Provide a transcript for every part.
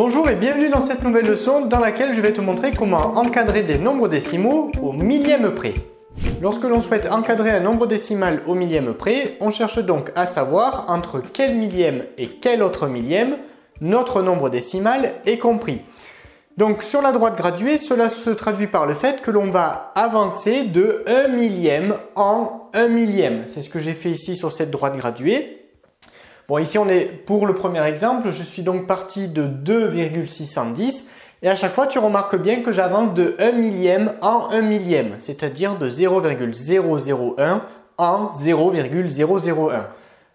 Bonjour et bienvenue dans cette nouvelle leçon dans laquelle je vais te montrer comment encadrer des nombres décimaux au millième près. Lorsque l'on souhaite encadrer un nombre décimal au millième près, on cherche donc à savoir entre quel millième et quel autre millième notre nombre décimal est compris. Donc sur la droite graduée, cela se traduit par le fait que l'on va avancer de 1 millième en 1 millième. C'est ce que j'ai fait ici sur cette droite graduée. Bon, ici on est pour le premier exemple, je suis donc parti de 2,610 et à chaque fois tu remarques bien que j'avance de 1 millième en 1 millième, c'est-à-dire de 0,001 en 0,001.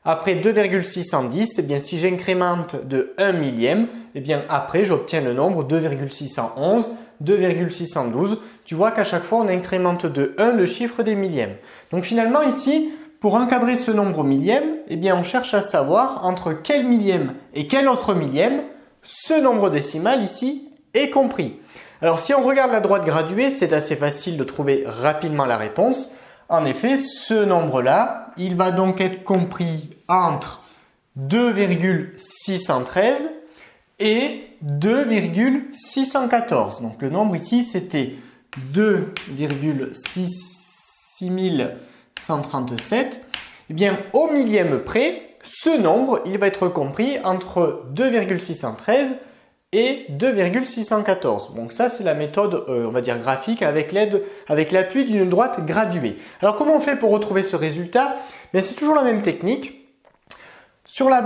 Après 2,610, eh bien si j'incrémente de 1 millième, eh bien après j'obtiens le nombre 2,611, 2,612. Tu vois qu'à chaque fois on incrémente de 1 le chiffre des millièmes. Donc finalement ici, pour encadrer ce nombre millième, eh bien on cherche à savoir entre quel millième et quel autre millième ce nombre décimal ici est compris. Alors si on regarde la droite graduée, c'est assez facile de trouver rapidement la réponse. En effet, ce nombre-là, il va donc être compris entre 2,613 et 2,614. Donc le nombre ici, c'était 2,6137. Eh bien, au millième près, ce nombre, il va être compris entre 2,613 et 2,614. Donc ça, c'est la méthode, on va dire graphique avec l'appui d'une droite graduée. Alors comment on fait pour retrouver ce résultat? C'est toujours la même technique. Pour la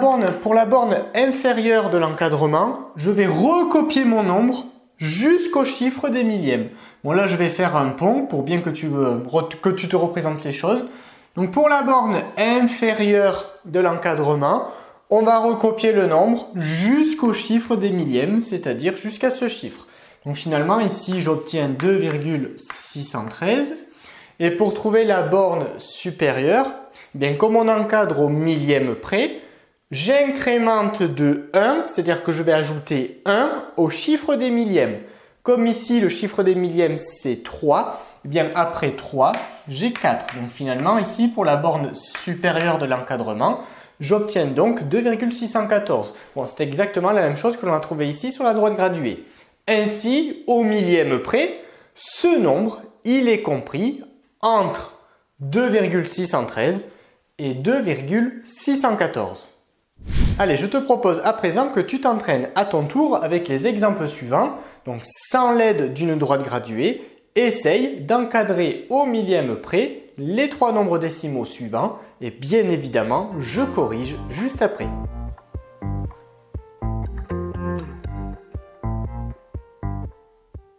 borne inférieure de l'encadrement, je vais recopier mon nombre jusqu'au chiffre des millièmes. Bon là, je vais faire un pont pour bien que tu te représentes les choses. Donc pour la borne inférieure de l'encadrement, on va recopier le nombre jusqu'au chiffre des millièmes, c'est-à-dire jusqu'à ce chiffre. Donc finalement ici j'obtiens 2,613 et pour trouver la borne supérieure, bien comme on encadre au millième près, j'incrémente de 1, c'est-à-dire que je vais ajouter 1 au chiffre des millièmes. Comme ici le chiffre des millièmes c'est 3, eh bien après 3, j'ai 4. Donc finalement ici pour la borne supérieure de l'encadrement, j'obtiens donc 2,614. Bon, c'est exactement la même chose que l'on a trouvé ici sur la droite graduée. Ainsi, au millième près, ce nombre, il est compris entre 2,613 et 2,614. Allez, je te propose à présent que tu t'entraînes à ton tour avec les exemples suivants. Donc, sans l'aide d'une droite graduée, essaye d'encadrer au millième près les trois nombres décimaux suivants et bien évidemment, je corrige juste après.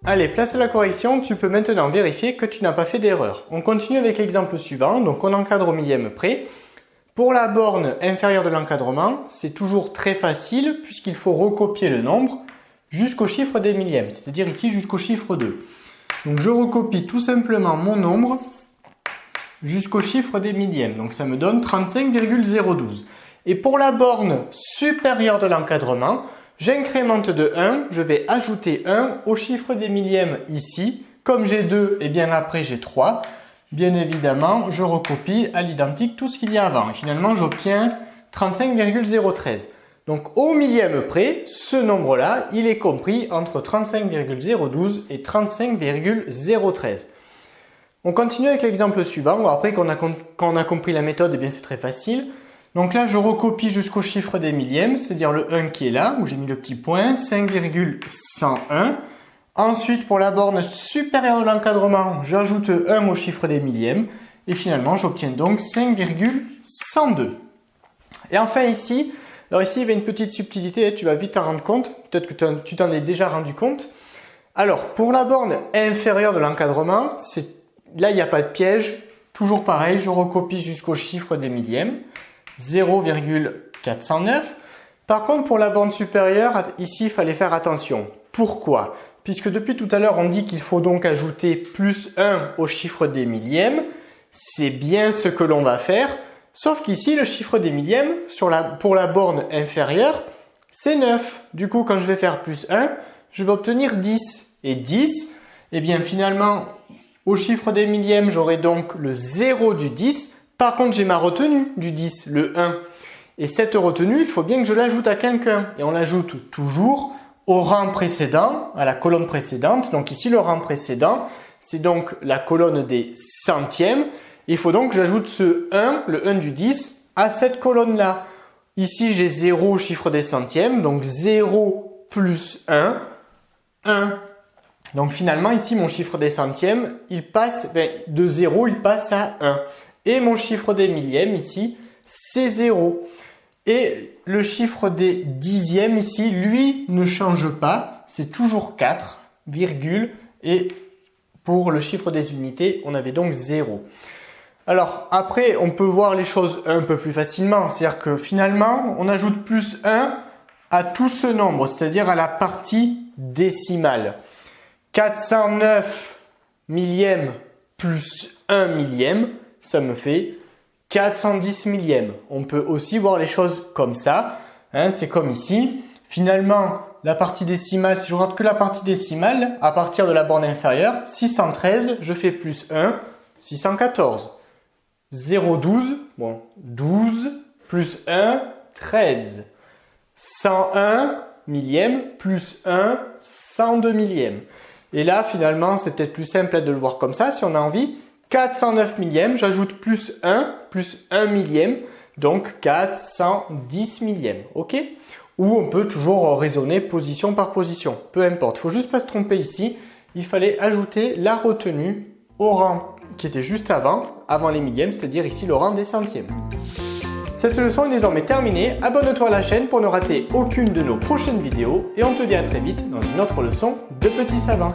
Allez, place à la correction, tu peux maintenant vérifier que tu n'as pas fait d'erreur. On continue avec l'exemple suivant, donc on encadre au millième près. Pour la borne inférieure de l'encadrement, c'est toujours très facile puisqu'il faut recopier le nombre jusqu'au chiffre des millièmes, c'est-à-dire ici jusqu'au chiffre 2. Donc je recopie tout simplement mon nombre jusqu'au chiffre des millièmes. Donc ça me donne 35,012. Et pour la borne supérieure de l'encadrement, j'incrémente de 1, je vais ajouter 1 au chiffre des millièmes ici. Comme j'ai 2, et bien après j'ai 3. Bien évidemment, je recopie à l'identique tout ce qu'il y a avant. Et finalement, j'obtiens 35,013. Donc au millième près, ce nombre-là, il est compris entre 35,012 et 35,013. On continue avec l'exemple suivant. Bon, après, quand on a compris la méthode, eh bien c'est très facile. Donc là, je recopie jusqu'au chiffre des millièmes, c'est-à-dire le 1 qui est là, où j'ai mis le petit point, 5,101. Ensuite, pour la borne supérieure de l'encadrement, j'ajoute 1 au chiffre des millièmes. Et finalement, j'obtiens donc 5,102. Et enfin ici, alors ici, il y avait une petite subtilité, tu vas vite t'en rendre compte. Peut-être que tu t'en es déjà rendu compte. Alors, pour la borne inférieure de l'encadrement, là, il n'y a pas de piège. Toujours pareil, je recopie jusqu'au chiffre des millièmes. 0,409. Par contre, pour la borne supérieure, ici, il fallait faire attention. Pourquoi? Puisque depuis tout à l'heure, on dit qu'il faut donc ajouter plus 1 au chiffre des millièmes. C'est bien ce que l'on va faire. Sauf qu'ici, le chiffre des millièmes, pour la borne inférieure, c'est 9. Du coup, quand je vais faire plus 1, je vais obtenir 10. Et 10, eh bien finalement, au chiffre des millièmes, j'aurai donc le 0 du 10. Par contre, j'ai ma retenue du 10, le 1. Et cette retenue, il faut bien que je l'ajoute à quelqu'un. Et on l'ajoute toujours au rang précédent, à la colonne précédente. Donc ici, le rang précédent, c'est donc la colonne des centièmes. Il faut donc que j'ajoute ce 1, le 1 du 10, à cette colonne-là. Ici, j'ai 0, chiffre des centièmes, donc 0 plus 1, 1. Donc finalement, ici, mon chiffre des centièmes, il passe de 0, il passe à 1. Et mon chiffre des millièmes, ici, c'est 0. Et le chiffre des dixièmes, ici, lui, ne change pas. C'est toujours 4, virgule. Et pour le chiffre des unités, on avait donc 0. Alors, après, on peut voir les choses un peu plus facilement. C'est-à-dire que finalement, on ajoute plus 1 à tout ce nombre, c'est-à-dire à la partie décimale. 409 millièmes plus 1 millième, ça me fait 410 millièmes. On peut aussi voir les choses comme ça. C'est comme ici. Finalement, la partie décimale, si je regarde que la partie décimale, à partir de la borne inférieure, 613, je fais plus 1, 614. 0,12, bon, 12, plus 1, 13. 101 millièmes, plus 1, 102 millièmes. Et là, finalement, c'est peut-être plus simple de le voir comme ça, si on a envie. 409 millièmes, j'ajoute plus 1 millième, donc 410 millièmes, ok? Ou on peut toujours raisonner position par position, peu importe. Il ne faut juste pas se tromper ici, il fallait ajouter la retenue au rang qui était juste avant les millièmes, c'est-à-dire ici le rang des centièmes. Cette leçon est désormais terminée, abonne-toi à la chaîne pour ne rater aucune de nos prochaines vidéos et on te dit à très vite dans une autre leçon de Petit Savant.